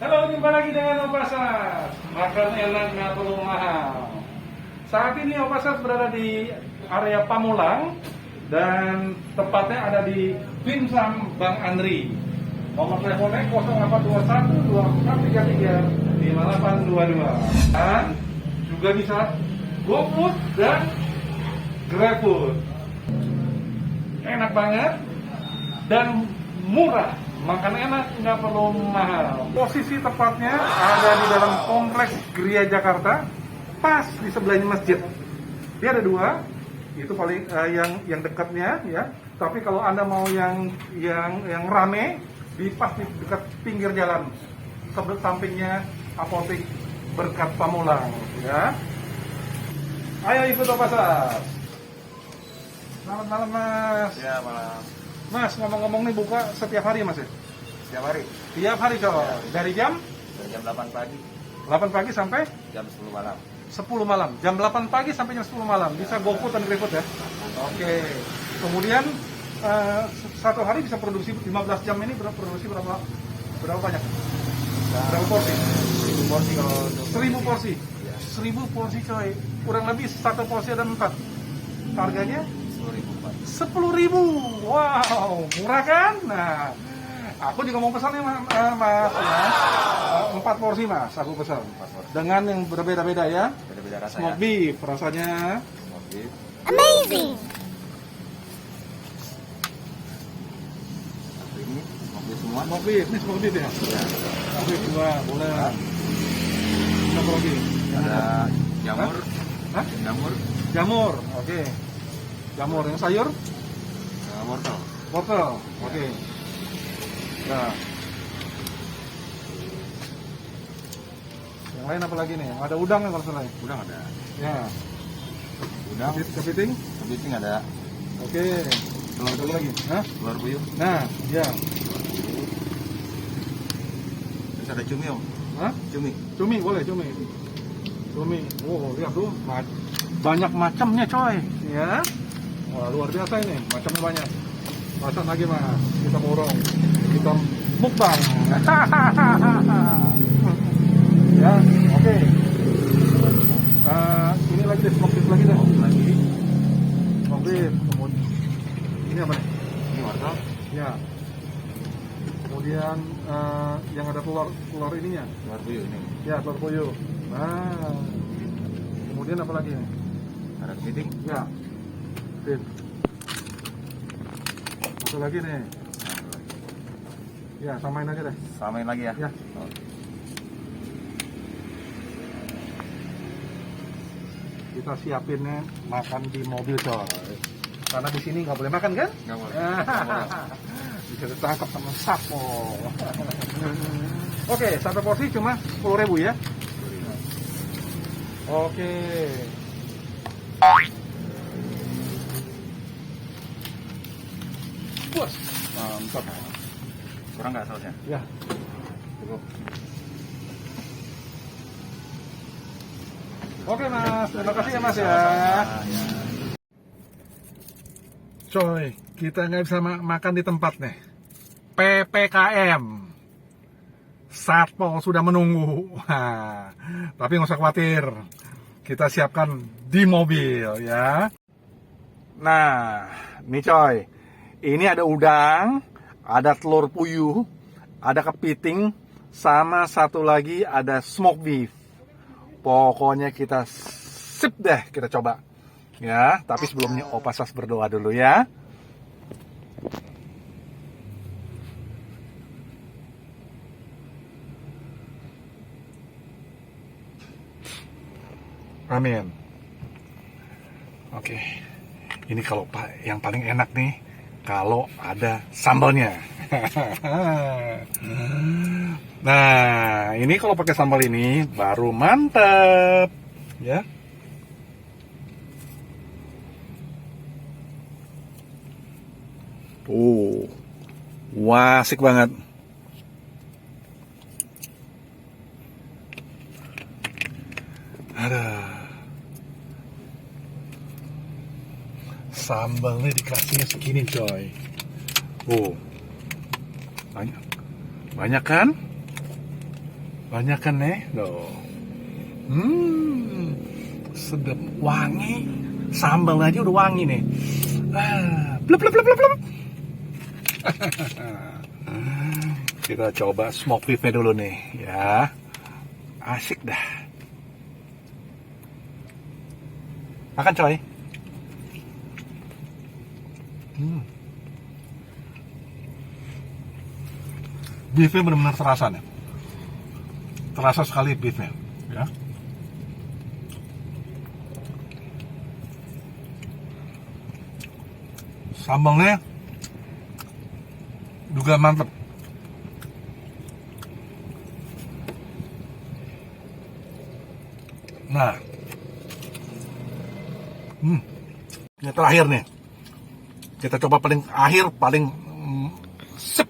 Halo, jumpa lagi dengan Opasas. Makan enak nggak perlu mahal. Saat ini Opasas berada di area Pamulang dan tepatnya ada di Pinsam Bang Andri. Nomor teleponnya 0821 2433 5822. Dan juga bisa GoFood dan GrabFood. Enak banget dan murah. Makan enak, nggak perlu mahal. Posisi tepatnya ada di dalam kompleks Gria Jakarta, pas di sebelahnya masjid. Dia ada dua, itu paling yang dekatnya ya. Tapi kalau anda mau yang rame, di pas di dekat pinggir jalan, sebelah sampingnya apotek Berkat Pamulang, ya. Ayo ikut Opasas. Selamat malam Mas. Ya, malam. Mas, ngomong-ngomong nih buka setiap hari Mas ya? Setiap hari. Tiap hari coba. Ya. Dari jam? Dari jam 8 pagi, 8 pagi sampai jam 10 malam. 10 malam. Jam 8 pagi sampai jam 10 malam. Bisa GoFood dan GrabFood ya? Oke. Kemudian satu hari bisa produksi 15 jam ini produksi berapa banyak? Berapa porsi? 1000 porsi kalau untuk 1000 porsi. Ya. 1000 porsi coy. Kurang lebih satu porsi ada 4. Harganya 10.000 Pak. 10.000. Wow, murah kan? Nah, aku juga mau pesan nih Mas, ya. 4 porsi Mas, aku pesan. 4 porsi. Dengan yang berbeda-beda ya. Beda-beda rasa Smoke ya. beef rasanya. Smoke beef. Amazing! Satu ini smoke beef semua. Smoke beef, ini smoke beef ya. Ya. Smoke beef dua, boleh. Ini apa lagi? Ada jamur. Hah? Jamur. Jamur, oke. Jamur yang sayur, Wortel. wortel, oke. Nah. Yang lain apa lagi nih? Ada udang yang kalau salah. Udang ada. Ya. Udang. Kepiting, Kepiting ada. oke. Telur Ada puyuh. lagi? Hah? Telur puyuh. Nah, ya. Terus ada cumi om. Hah? Cumi. Cumi boleh, cumi. Cumi. Oh, lihat tuh. Banyak macamnya, coy. Ya. Wah, luar biasa ini. Macamnya banyak. Pesan lagi, Mas. Kita borong. Kita mukbang. Ya, oke. Ini lagi deh, smoke beef lagi deh. Lagi. Smoke beef. Kemudian ini apa nih? Ini wortel. Ya. Kemudian yang ada telur ininya. Telur puyuh ini. Ya, telur puyuh. Nah. Kemudian apa lagi nih? Ada kepiting. Ya. Beef. Satu lagi nih. Ya, samain aja deh. Samain lagi ya. Ya. Oke. Kita siapinnya makan di mobil coy. Karena di sini nggak boleh makan kan? Nggak boleh. Nggak boleh. Bisa ditangkap sama sapo. Oke, satu porsi cuma 10.000 ya. Oke. Bos, mantap. Kurang nggak sausnya? Ya, Cukup. oke Mas, terima kasih ya Mas ya. Sama-sama, ya. Coy, kita nggak bisa makan di tempat nih. PPKM. Satpol sudah menunggu. Nah, tapi nggak usah khawatir. Kita siapkan di mobil ya. Nah, nih coy. Ini ada udang, ada telur puyuh, ada kepiting, sama satu lagi ada smoke beef. Pokoknya kita sip deh, kita coba. Ya, tapi sebelumnya Opasas berdoa dulu ya. Amin. Oke. Ini kalau yang paling enak nih kalau ada sambalnya. Nah, ini kalau pakai sambal ini baru mantap, ya. Wah, asik banget. Ada sambalnya dikasihnya segini coy. Banyak kan? Banyak kan nih, sedap, wangi, sambal aja udah wangi nih. Blep blep blep blep blep. Kita coba smoke beefnya dulu nih, ya. Asik dah. Makan coy. Beefnya benar-benar terasa nih. Terasa sekali beefnya, ya. Sambalnya juga mantep. Nah, ini terakhir nih. Kita coba paling akhir, paling sip.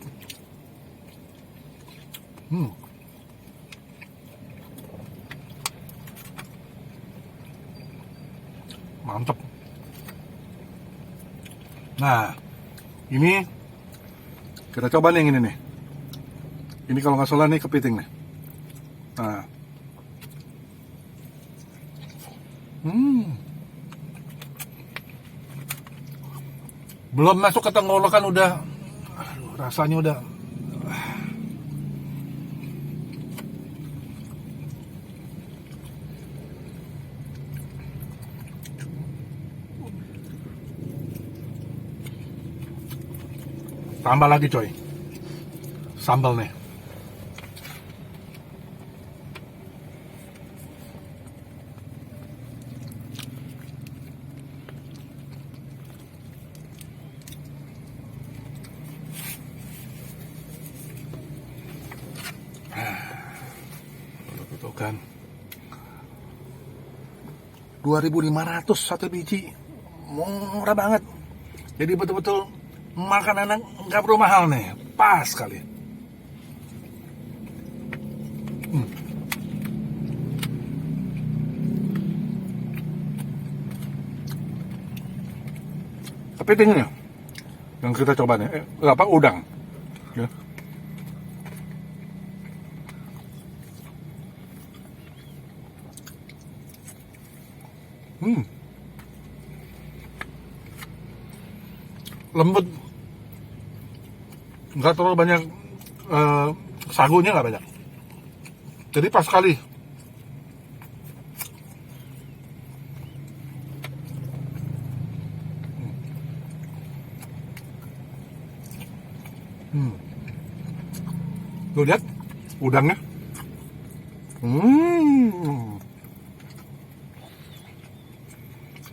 Mantep. Nah, ini kita coba nih yang ini nih. Ini kalau nggak salah nih kepiting nih. Nah, belum masuk ke tenggorokan udah, rasanya udah. Tambah lagi coy, sambal nih. Betul kan, 2.500 satu biji, murah banget. Jadi betul-betul makanan nggak perlu mahal nih, pas sekali. Kepitingnya yang kita coba nih, udang, ya. Lembut, nggak terlalu banyak, sagunya nggak banyak, jadi pas sekali. Tuh lihat udangnya,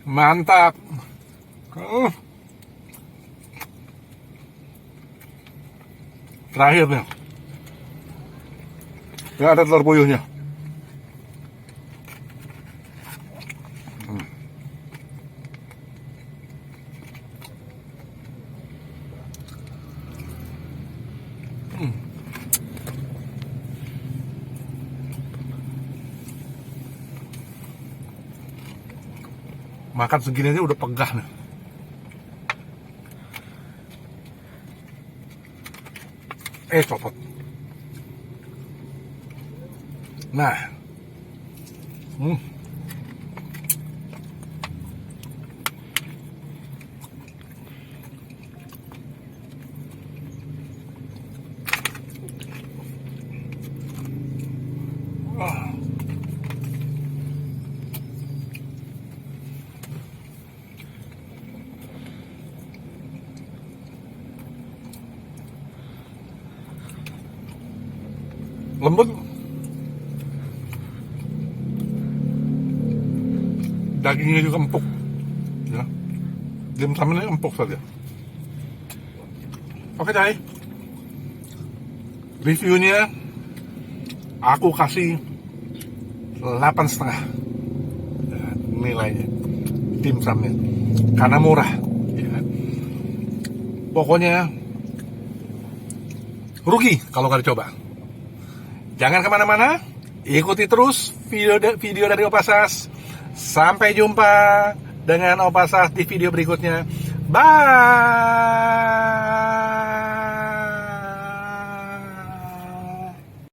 mantap. Terakhir nih, ya ada telur puyuhnya. Makan segini aja udah pegah nih. Copot. Nah, lembut, dagingnya juga empuk, ya. Dimsumnya empuk saja. Oke Cai, reviewnya aku kasih 8,5 ya, nilainya dimsumnya, karena murah, ya. Pokoknya rugi kalau nggak dicoba. Jangan kemana-mana, ikuti terus video dari Opasas. Sampai jumpa dengan Opasas di video berikutnya. Bye!